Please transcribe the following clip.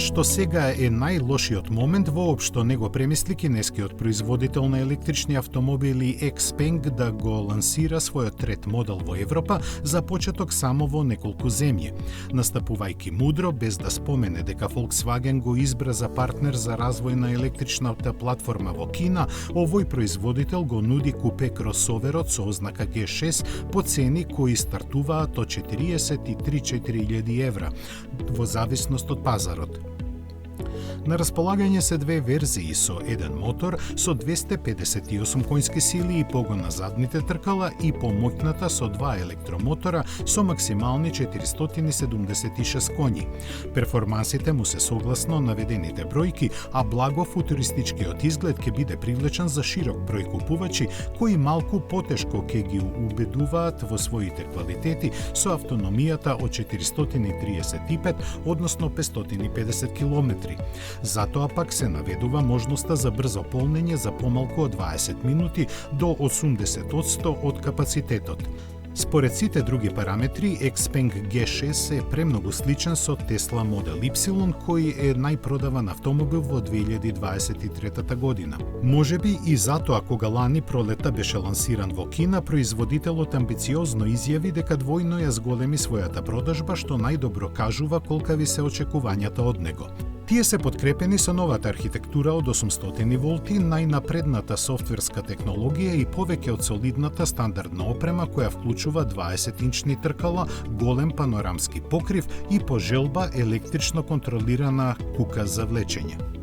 што сега е најлошиот момент воопшто не го премисли кинескиот производител на електрични автомобили XPeng да го лансира својот трет модел во Европа за почеток само во неколку земји. Настапувајќи мудро, без да спомене дека Volkswagen го избра за партнер за развој на електричната платформа во Кина, овој производител го нуди купе кросоверот со ознака G6 по цени кои стартуваат од 40 и 3-4 евра, во зависност од пазарот. На располагање се две верзии со еден мотор со 258 конски сили и погон на задните тркала и помоќната со два електромотора со максимални 476 коњи. Перформансите му се согласно наведените бројки, а благо футуристичкиот изглед ќе биде привлечен за широк број купувачи кои малку потешко ќе ги убедуваат во своите квалитети со автономијата од 435, односно 550 километри. Затоа пак се наведува можноста за брзо полнење за помалку од 20 минути до 80% од капацитетот. Според сите други параметри, XPeng G6 е премногу сличен со Tesla Model Y, кој е најпродаван автомобил во 2023 година. Можеби и затоа кога лани пролета беше лансиран во Кина, производителот амбициозно изјави дека двојно ја зголеми својата продажба, што најдобро кажува колкави се очекувањата од него. Тие се подкрепени со новата архитектура од 800 волти, најнапредната софтверска технологија и повеќе од солидната стандардна опрема која вклучува 20-инчни тркала, голем панорамски покрив и по желба електрично контролирана кука за влечење.